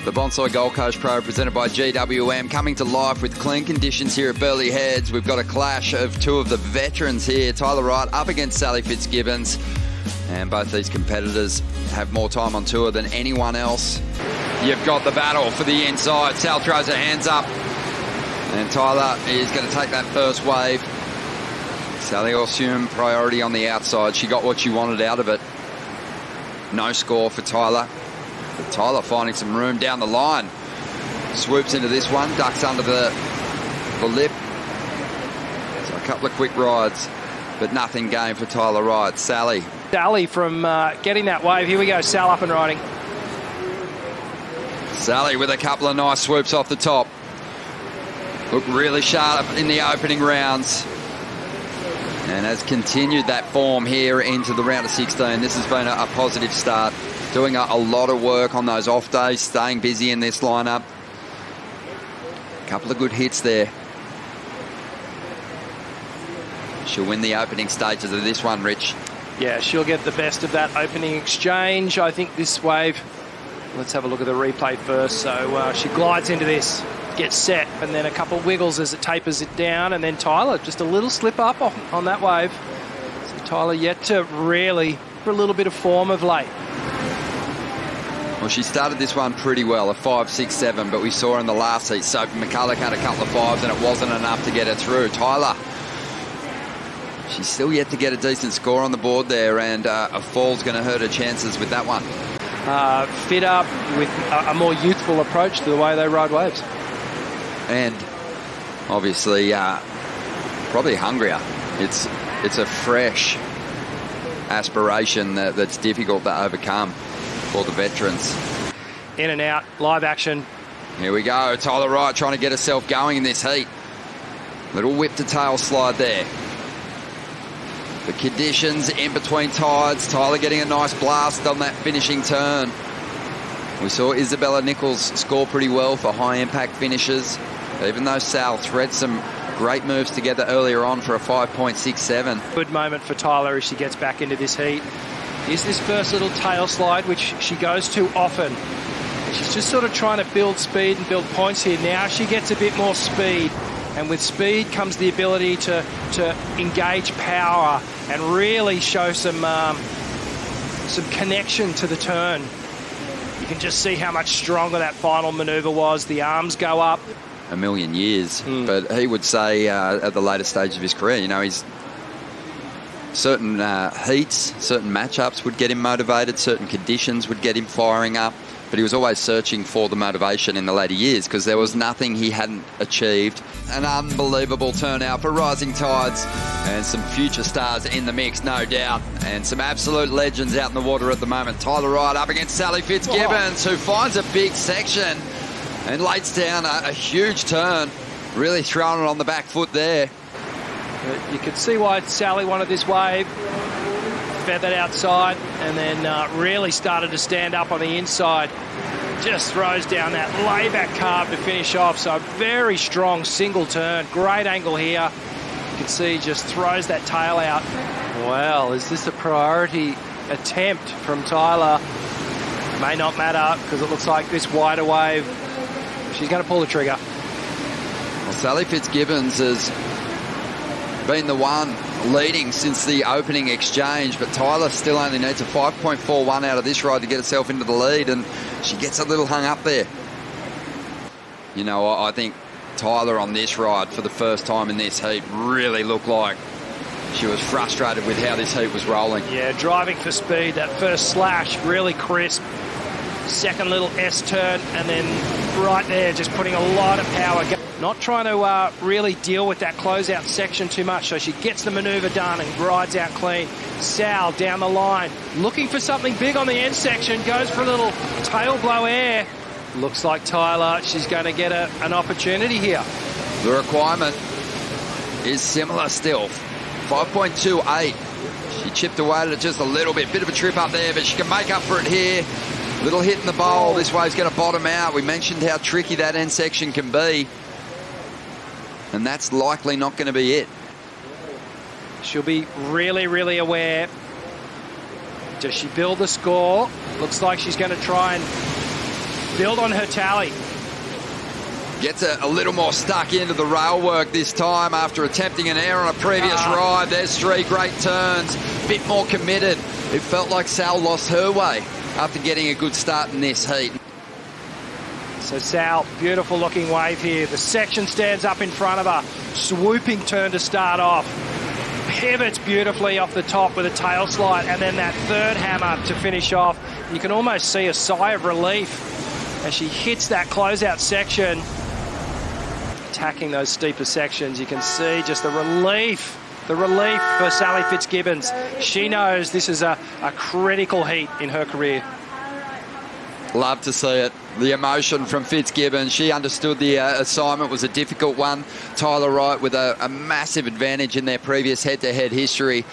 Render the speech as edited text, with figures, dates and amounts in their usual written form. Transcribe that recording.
The Bonsoy Gold Coast Pro presented by GWM coming to life with clean conditions here at Burleigh Heads. We've got a clash of two of the veterans here. T.Wright up against S.Fitzgibbons. And both these competitors have more time on tour than anyone else. You've got the battle for the inside. Sal throws her hands up. And Tyler is going to take that first wave. Sally will assume priority on the outside. She got what she wanted out of it. No score for Tyler. But Tyler finding some room down the line. Swoops into this one, ducks under the lip. So a couple of quick rides, but nothing gained for T.Wright. Sally from getting that wave. Here we go, Sal up and riding. Sally with a couple of nice swoops off the top. Looked really sharp in the opening rounds. And has continued that form here into the round of 16. This has been a positive start. Doing a lot of work on those off days, staying busy in this lineup. A couple of good hits there. She'll win the opening stages of this one, Rich. Yeah, she'll get the best of that opening exchange. I think this wave, let's have a look at the replay first. So she glides into this, gets set, and then a couple of wiggles as it tapers it down, and then Tyler, just a little slip up on that wave. So Tyler yet to really, for a little bit of form of late. Well, she started this one pretty well, a 5, 6, 7, but we saw her in the last heat. Sophie McCulloch had a couple of 5s, and it wasn't enough to get her through. Tyler, she's still yet to get a decent score on the board there, and a fall's going to hurt her chances with that one. Fit up with a more youthful approach to the way they ride waves. And obviously, probably hungrier. It's a fresh aspiration that's difficult to overcome for the veterans. In and out, live action. Here we go. T.Wright trying to get herself going in this heat. Little whip to tail slide there. The conditions in between tides. Tyler getting a nice blast on that finishing turn. We saw Isabella Nichols score pretty well for high impact finishes, even though Sal thread some great moves together earlier on for a 5.67. Good moment for Tyler as she gets back into this heat. Here's this first little tail slide, which she goes to often. She's just sort of trying to build speed and build points here. Now she gets a bit more speed, and with speed comes the ability to engage power and really show some connection to the turn. You can just see how much stronger that final maneuver was. The arms go up. A million years, but he would say at the later stage of his career, you know, he's certain heats, certain matchups would get him motivated, certain conditions would get him firing up, but he was always searching for the motivation in the later years because there was nothing he hadn't achieved. An unbelievable turnout for Rising Tides and some future stars in the mix, no doubt, and some absolute legends out in the water at the moment. T.Wright up against S.Fitzgibbons, who finds a big section and lays down a huge turn, really throwing it on the back foot there. You could see why Sally wanted this wave. Feathered outside and then really started to stand up on the inside. Just throws down that layback carve to finish off. So a very strong single turn. Great angle here. You can see just throws that tail out. Well, is this a priority attempt from Tyler? May not matter because it looks like this wider wave, she's going to pull the trigger. Well, S.Fitzgibbons has been the one leading since the opening exchange, but Tyler still only needs a 5.41 out of this ride to get herself into the lead, and she gets a little hung up there. You know, I think Tyler on this ride for the first time in this heat really looked like she was frustrated with how this heat was rolling. Yeah, driving for speed. That first slash really crisp. Second little S turn, and then right there just putting a lot of power. Not trying to really deal with that closeout section too much, so she gets the maneuver done and rides out clean. Sal down the line, looking for something big on the end section, goes for a little tail blow air. Looks like Tyler, she's going to get an opportunity here. The requirement is similar still, 5.28. She chipped away at it just a little bit of a trip up there, but she can make up for it here. Little hit in the bowl. This wave's going to bottom out. We mentioned how tricky that end section can be, and that's likely not going to be it. She'll be really, really aware. Does she build the score? Looks like she's going to try and build on her tally. Gets a little more stuck into the rail work this time after attempting an error on a previous ride. There's 3 great turns, bit more committed. It felt like Sal lost her way after getting a good start in this heat. So Sal, beautiful looking wave here. The section stands up in front of her. Swooping turn to start off. Pivots beautifully off the top with a tail slide, and then that third hammer to finish off. You can almost see a sigh of relief as she hits that closeout section. Attacking those steeper sections, you can see just the relief for Sally Fitzgibbons. She knows this is a critical heat in her career. Love to see it. The emotion from Fitzgibbons. She understood the assignment was a difficult one. T.Wright with a massive advantage in their previous head-to-head history.